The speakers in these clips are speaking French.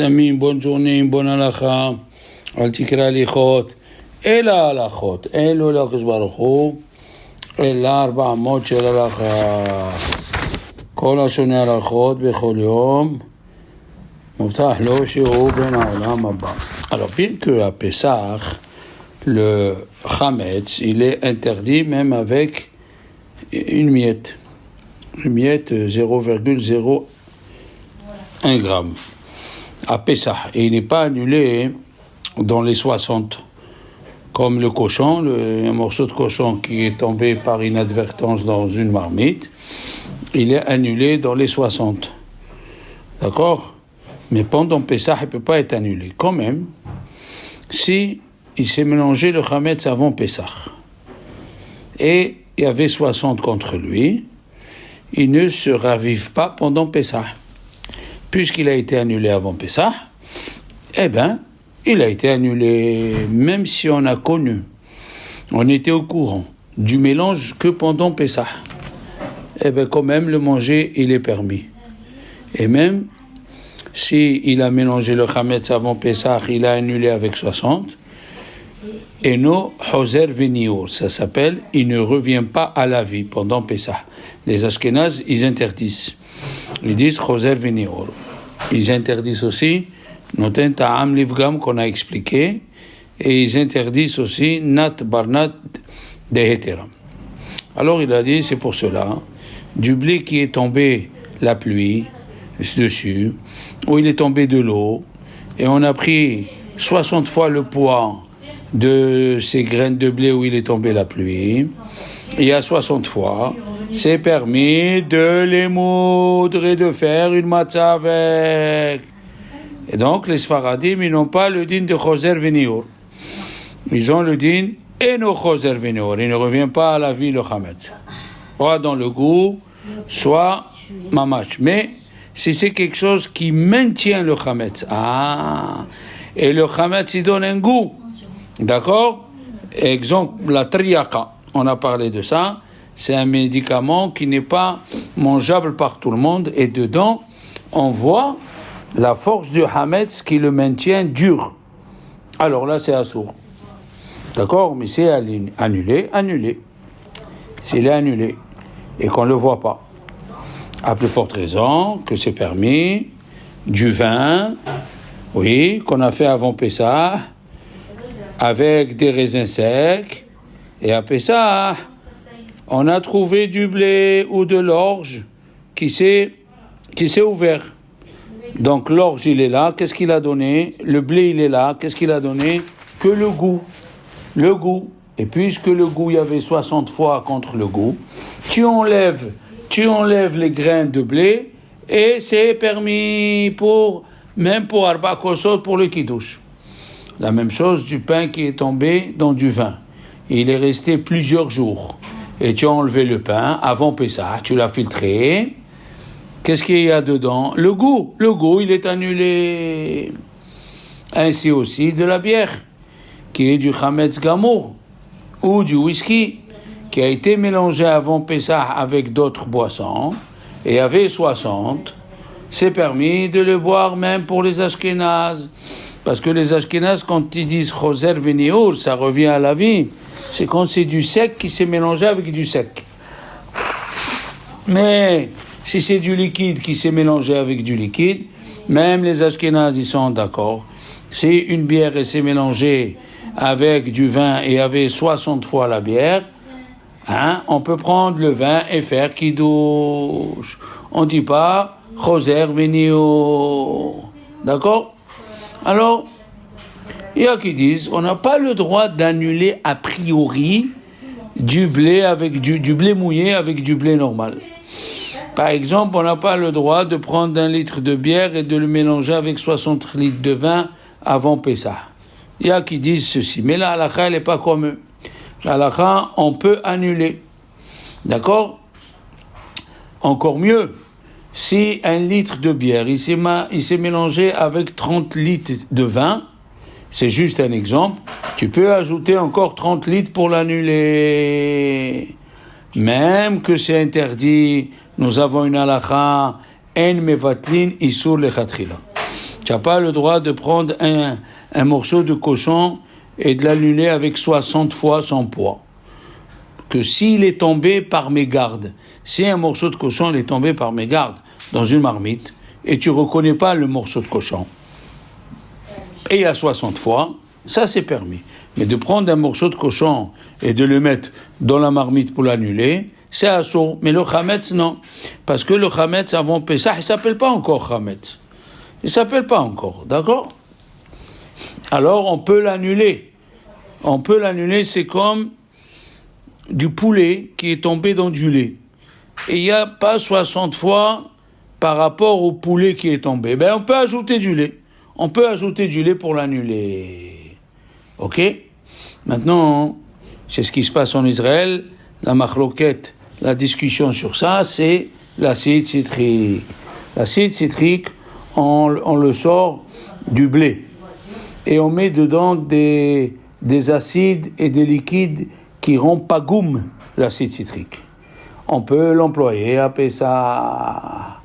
Amis, une bonne journée, une bonne halakha. Al tikra alichot. El halachot. El olakish baruchu. El arba amot shel halakha. Kol hashonei halachot bechol yom. Muftach lo shehu ben ha'olam haba. Alors, bien que à Pessah, le chametz, il est interdit même avec une miette. Une miette 0,01 gramme. À Pessah, et il n'est pas annulé dans les 60, comme le cochon, un morceau de cochon qui est tombé par inadvertance dans une marmite, il est annulé dans les 60, d'accord? Mais pendant Pessah, il ne peut pas être annulé. Quand même, si il s'est mélangé le chametz avant Pessah, et il y avait 60 contre lui, il ne se ravive pas pendant Pessah. Puisqu'il a été annulé avant Pessah, eh bien, il a été annulé, même si on a connu, on était au courant du mélange que pendant Pessah. Eh bien, quand même, le manger, il est permis. Et même si il a mélangé le chametz avant Pessah, il a annulé avec 60, et no hoser veniour, ça s'appelle, il ne revient pas à la vie pendant Pessah. Les Ashkénazes, ils interdisent. Ils disent choser veniour. Ils interdisent aussi noten ta'am livgam qu'on a expliqué, et ils interdisent aussi nat barnat deheteram. Alors il a dit, c'est pour cela, du blé qui est tombé la pluie dessus, ou il est tombé de l'eau, et on a pris 60 fois le poids de ces graines de blé où il est tombé la pluie, et à 60 fois, c'est permis de les moudre et de faire une matzah avec. Et donc, les Sfaradim, ils n'ont pas le din de choser veniour. Ils ont le din et no choser veniour. Il ne revient pas à la vie le chametz. Soit dans le goût, soit mamash. Mais si c'est quelque chose qui maintient le chametz, et le chametz, il donne un goût. D'accord? Exemple, la triaka. On a parlé de ça. C'est un médicament qui n'est pas mangeable par tout le monde. Et dedans, on voit la force du hametz qui le maintient dur. Alors là, c'est assourd. D'accord? Mais c'est annulé. S'il est annulé et qu'on ne le voit pas. À plus forte raison que c'est permis du vin, oui, qu'on a fait avant Pessah, avec des raisins secs. Et à Pessah, on a trouvé du blé ou de l'orge qui s'est ouvert. Donc l'orge, il est là, qu'est-ce qu'il a donné? Le blé, il est là, qu'est-ce qu'il a donné? Que le goût. Le goût. Et puisque le goût, il y avait 60 fois contre le goût, tu enlèves les graines de blé et c'est permis même pour Arba Kosot, pour le Kiddush. La même chose du pain qui est tombé dans du vin. Il est resté plusieurs jours. Et tu as enlevé le pain avant Pessah, tu l'as filtré. Qu'est-ce qu'il y a dedans? Le goût, il est annulé. Ainsi aussi de la bière, qui est du chametz gamour, ou du whisky, qui a été mélangé avant Pessah avec d'autres boissons, et avait 60. C'est permis de le boire même pour les Ashkénazes. Parce que les Ashkénazes, quand ils disent choser veniour, ça revient à la vie. C'est quand c'est du sec qui s'est mélangé avec du sec. Mais si c'est du liquide qui s'est mélangé avec du liquide, même les Ashkénazes, ils sont d'accord. Si une bière s'est mélangée avec du vin et avait 60 fois la bière, on peut prendre le vin et faire kiddush. On ne dit pas choser veniour. D'accord? Alors, il y a qui disent, on n'a pas le droit d'annuler a priori du blé avec du blé mouillé avec du blé normal. Par exemple, on n'a pas le droit de prendre 1 litre de bière et de le mélanger avec 60 litres de vin avant Pessah. Il y a qui disent ceci, mais la halakha, elle n'est pas comme eux. La halakha, on peut annuler. D'accord? Encore mieux. Si 1 litre de bière, il s'est mélangé avec 30 litres de vin, c'est juste un exemple, tu peux ajouter encore 30 litres pour l'annuler. Même que c'est interdit, nous avons une halakha, en mevatlin isur lechatchila. Tu n'as pas le droit de prendre un morceau de cochon et de l'annuler avec 60 fois son poids. Que s'il est tombé par mégarde, si un morceau de cochon est tombé par mégarde dans une marmite, et tu ne reconnais pas le morceau de cochon, et il y a 60 fois, ça c'est permis. Mais de prendre un morceau de cochon et de le mettre dans la marmite pour l'annuler, c'est assourd. Mais le chametz, non. Parce que le chametz avant Pessah, il ne s'appelle pas encore chametz. Il ne s'appelle pas encore, d'accord? Alors on peut l'annuler. On peut l'annuler, c'est comme du poulet qui est tombé dans du lait. Et il n'y a pas 60 fois par rapport au poulet qui est tombé. Ben on peut ajouter du lait. On peut ajouter du lait pour l'annuler. Ok? Maintenant, c'est ce qui se passe en Israël. La machloquette, la discussion sur ça, c'est l'acide citrique. L'acide citrique, on le sort du blé. Et on met dedans des acides et des liquides qui rendent pagoum l'acide citrique. On peut l'employer, appeler ça.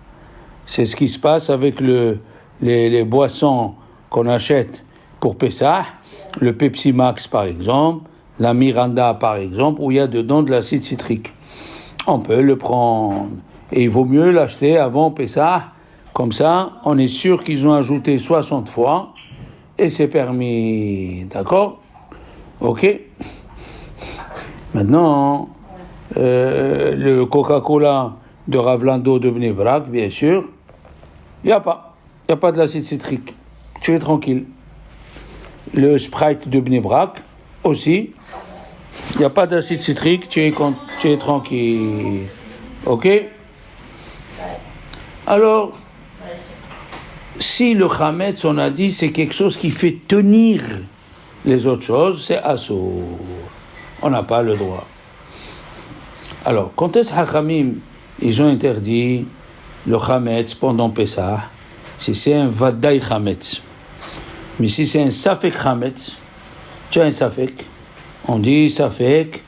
C'est ce qui se passe avec les boissons qu'on achète pour Pessah, le Pepsi Max par exemple, la Miranda par exemple, où il y a dedans de l'acide citrique. On peut le prendre. Et il vaut mieux l'acheter avant Pessah, comme ça, on est sûr qu'ils ont ajouté 60 fois, et c'est permis. D'accord? Ok? Maintenant, le Coca-Cola de Ravlando de Bnei Brak, bien sûr, il n'y a pas de l'acide citrique. Tu es tranquille. Le Sprite de Bnei Brak, aussi, il n'y a pas d'acide citrique, tu es tranquille. Ok? Alors, si le chametz, on a dit, c'est quelque chose qui fait tenir les autres choses, c'est assourd. On n'a pas le droit. Alors, quand est-ce Hachamim, ils ont interdit le chametz pendant Pessah, si c'est un vadaï chametz. Mais si c'est un safek chametz, tu as un safek, on dit safek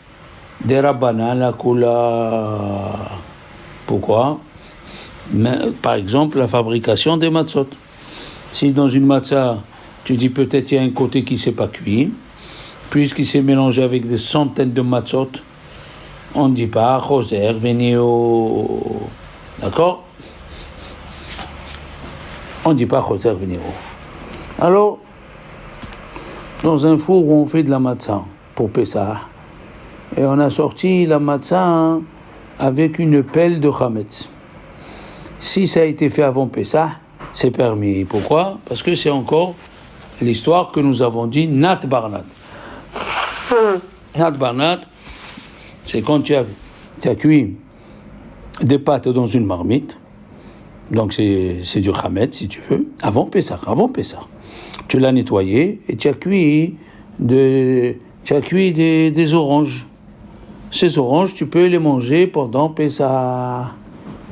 des rabbanan la kula. Pourquoi? Mais, par exemple, la fabrication des matzot. Si dans une matzah, tu dis peut-être il y a un côté qui ne s'est pas cuit, puisqu'il s'est mélangé avec des centaines de matzot, on ne dit pas choser venio. D'accord? On ne dit pas choser venio. Alors, dans un four où on fait de la matzah pour Pessah, et on a sorti la matzah avec une pelle de chametz. Si ça a été fait avant Pessah, c'est permis. Pourquoi? Parce que c'est encore l'histoire que nous avons dit Nat Barnat. Nat Barnat, c'est quand tu as cuit des pâtes dans une marmite, donc c'est du chametz si tu veux, avant Pessah. Tu l'as nettoyé et tu as cuit des oranges. Ces oranges, tu peux les manger pendant Pessah.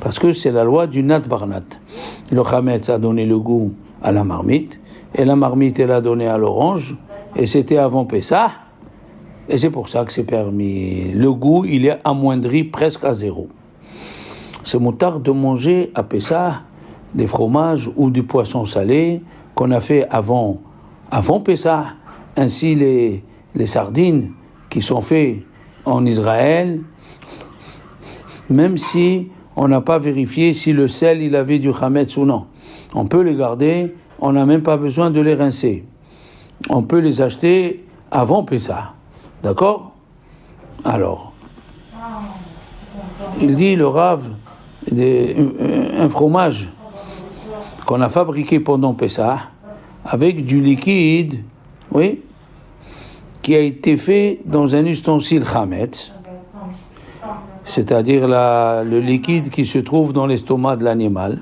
Parce que c'est la loi du Nat Barnat. Le chametz a donné le goût à la marmite, et la marmite, elle a donné à l'orange, et c'était avant Pessah, et c'est pour ça que c'est permis. Le goût, il est amoindri presque à zéro. C'est moutard de manger à Pessah des fromages ou du poisson salé qu'on a fait avant Pessah. Ainsi, les sardines qui sont faites en Israël, même si on n'a pas vérifié si le sel, il avait du chametz ou non. On peut les garder, on n'a même pas besoin de les rincer. On peut les acheter avant Pessah. D'accord? Alors, il dit, le Rav, un fromage qu'on a fabriqué pendant Pessah, avec du liquide, oui, qui a été fait dans un ustensile chametz, c'est-à-dire le liquide qui se trouve dans l'estomac de l'animal.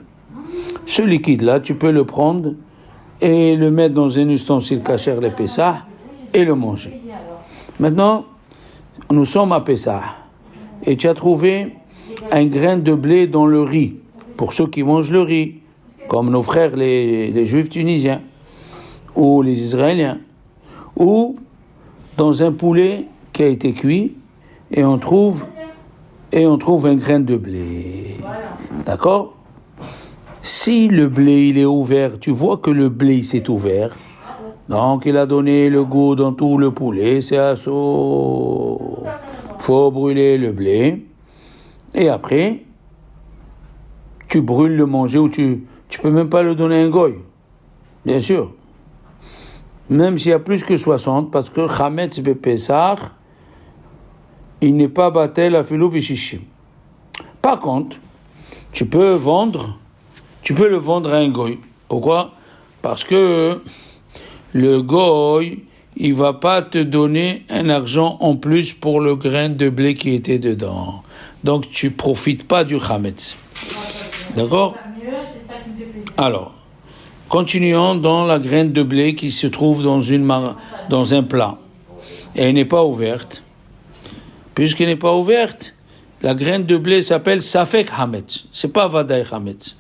Ce liquide-là, tu peux le prendre et le mettre dans un ustensile kasher le Pessah et le manger. Maintenant, nous sommes à Pessah et tu as trouvé un grain de blé dans le riz, pour ceux qui mangent le riz, comme nos frères les Juifs tunisiens ou les Israéliens, ou dans un poulet qui a été cuit et on trouve un grain de blé. D'accord? Si le blé il est ouvert, tu vois que le blé s'est ouvert, donc il a donné le goût dans tout le poulet, c'est assaut. Faut brûler le blé, et après, tu brûles le manger ou tu peux même pas le donner à un goy, bien sûr. Même s'il y a plus que 60, parce que Chametz Bepesach, il n'est pas batel afilou bishishim. Par contre, tu peux le vendre à un goy. Pourquoi? Parce que le goy, il va pas te donner un argent en plus pour le grain de blé qui était dedans. Donc tu profites pas du Chametz. D'accord? Alors, continuons dans la graine de blé qui se trouve dans un plat. Et elle n'est pas ouverte. Puisqu'elle n'est pas ouverte, la graine de blé s'appelle Safek Hametz. C'est pas Vadaï Hametz.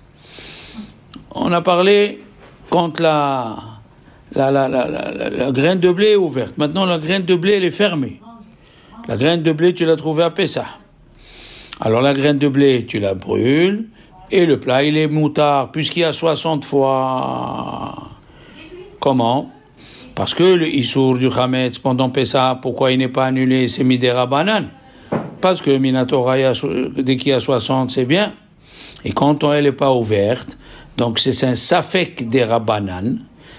On a parlé quand la graine de blé est ouverte. Maintenant, la graine de blé, elle est fermée. La graine de blé, tu l'as trouvée à Pessah. Alors, la graine de blé, tu la brûles. Et le plat, il est moutard, puisqu'il y a 60 fois. Comment? Parce que le Issour du Chametz pendant Pessah, pourquoi il n'est pas annulé? C'est Midera Banan. Parce que Minatora, dès qu'il y a 60, c'est bien. Et quand elle n'est pas ouverte, donc c'est un Safek des Rabanan.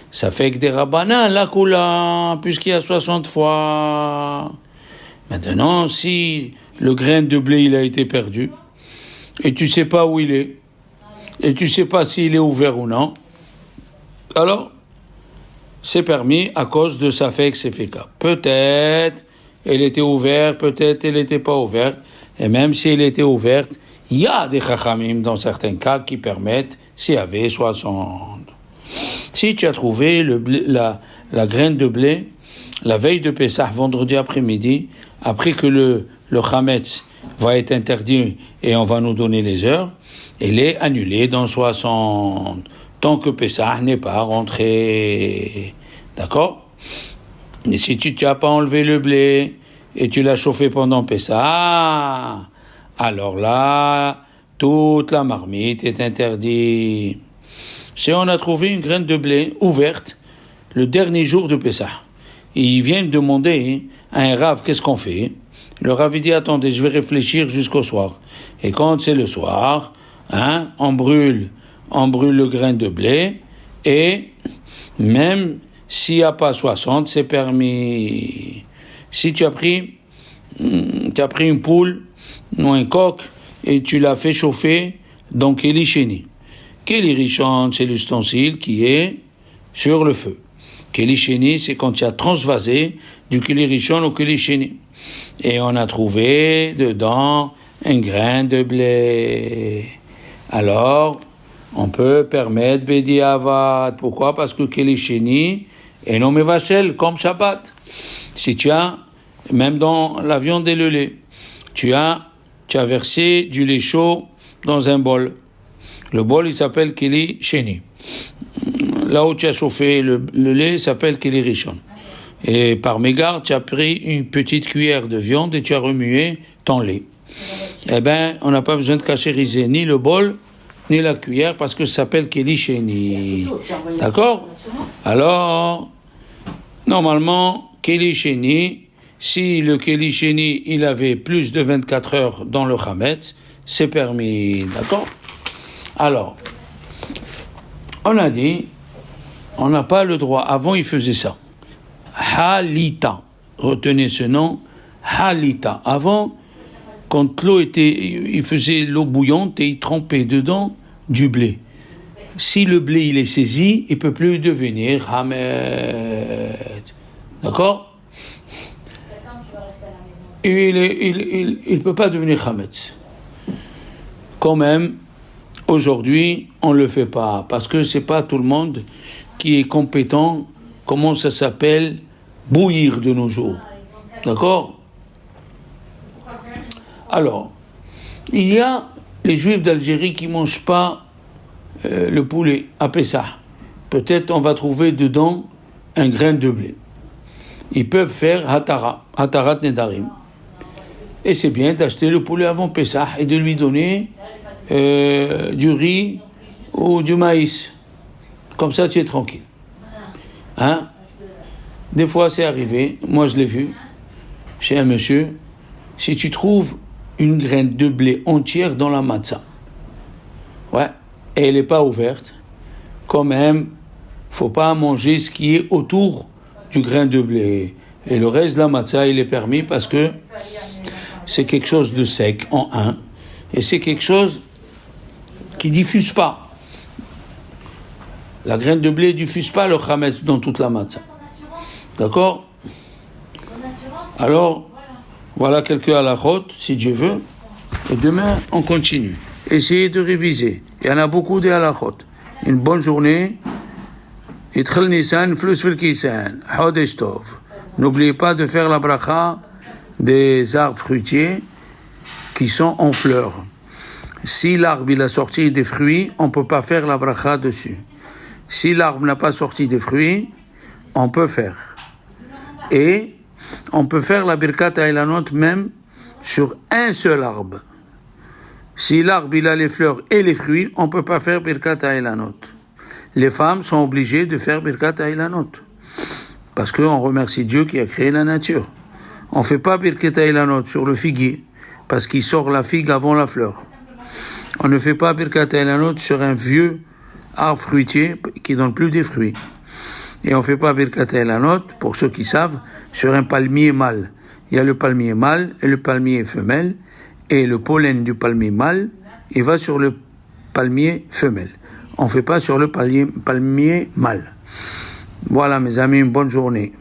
Safek des Rabanan, la Kula, puisqu'il y a 60 fois. Maintenant, si le grain de blé, il a été perdu, et tu sais pas où il est, et tu sais pas s'il est ouvert ou non, alors, c'est permis à cause de Safek Sefeka. Peut-être elle était ouverte, peut-être elle n'était pas ouverte, et même si elle était ouverte, il y a des chachamim dans certains cas qui permettent s'il y avait 60. Si tu as trouvé la graine de blé, la veille de Pessah, vendredi après-midi, après que le Chametz va être interdit et on va nous donner les heures, elle est annulée dans 60. Tant que Pessah n'est pas rentré. D'accord? Et si tu n'as pas enlevé le blé et tu l'as chauffé pendant Pessah, alors là, toute la marmite est interdite. Si on a trouvé une graine de blé ouverte le dernier jour de Pessah, ils viennent demander à un rave qu'est-ce qu'on fait. Le rave dit attendez, je vais réfléchir jusqu'au soir. Et quand c'est le soir, on brûle le grain de blé, et même s'il n'y a pas 60, c'est permis. Si tu as pris une poule ou un coq et tu l'as fait chauffer, donc Keli Sheni. Keli Rishon, c'est l'ustensile qui est sur le feu. Keli Sheni, c'est quand tu as transvasé du Keli Rishon au Keli Sheni. Et on a trouvé dedans un grain de blé. Alors, on peut permettre Bedi Avad. Pourquoi? Parce que Keli Sheni est nommé Vachel comme Shabbat. Si tu as, même dans la viande et le lait, tu as versé du lait chaud dans un bol. Le bol, il s'appelle Keli Sheni. Là où tu as chauffé le lait, s'appelle Keli Rishon. Et par mégarde, tu as pris une petite cuillère de viande et tu as remué ton lait. Eh bien, on n'a pas besoin de cachériser ni le bol, ni la cuillère, parce que ça s'appelle Keli Sheni. D'accord? Alors, normalement, Keli Sheni, si le Keli Sheni, il avait plus de 24 heures dans le Chametz, c'est permis. D'accord? Alors, on a dit, on n'a pas le droit. Avant, il faisait ça. Halita. Retenez ce nom. Halita. Avant, quand l'eau il faisait l'eau bouillante et il trempait dedans du blé. Si le blé, il est saisi, il ne peut plus devenir Hametz. D'accord? Il ne peut pas devenir Hametz. Quand même, aujourd'hui, on ne le fait pas, parce que ce n'est pas tout le monde qui est compétent, comment ça s'appelle, bouillir de nos jours. D'accord? Alors, il y a les Juifs d'Algérie qui ne mangent pas le poulet à Pessah. Peut-être on va trouver dedans un grain de blé. Ils peuvent faire hatarat nedarim. Et c'est bien d'acheter le poulet avant Pessah et de lui donner du riz ou du maïs. Comme ça, tu es tranquille. Hein? Des fois, c'est arrivé, moi je l'ai vu, chez un monsieur, si tu trouves une graine de blé entière dans la matzah, ouais, et elle n'est pas ouverte, quand même, faut pas manger ce qui est autour du grain de blé. Et le reste de la matzah, il est permis parce que c'est quelque chose de sec, en un, et c'est quelque chose qui diffuse pas. La graine de blé diffuse pas le chametz dans toute la matzah. D'accord? Alors, voilà quelques halachot, si Dieu veut. Et demain, on continue. Essayez de réviser. Il y en a beaucoup de halachot. Une bonne journée. Itchel Nissan, Flus Vilkisan, Chodesh Tov. N'oubliez pas de faire la bracha des arbres fruitiers qui sont en fleurs. Si l'arbre il a sorti des fruits, on ne peut pas faire la bracha dessus. Si l'arbre n'a pas sorti des fruits, on peut faire. Et on peut faire la birkat ha'ilanot même sur un seul arbre. Si l'arbre il a les fleurs et les fruits, on ne peut pas faire birkat ha'ilanot. Les femmes sont obligées de faire birkat ha'ilanot. Parce qu'on remercie Dieu qui a créé la nature. On ne fait pas birkat ha'ilanot sur le figuier, parce qu'il sort la figue avant la fleur. On ne fait pas birkat ha'ilanot sur un vieux arbre fruitier qui donne plus des fruits. Et on ne fait pas birkat ha'ilanot, pour ceux qui savent, sur un palmier mâle. Il y a le palmier mâle et le palmier femelle, et le pollen du palmier mâle, il va sur le palmier femelle. On ne fait pas sur le palmier mâle. Voilà mes amis, une bonne journée.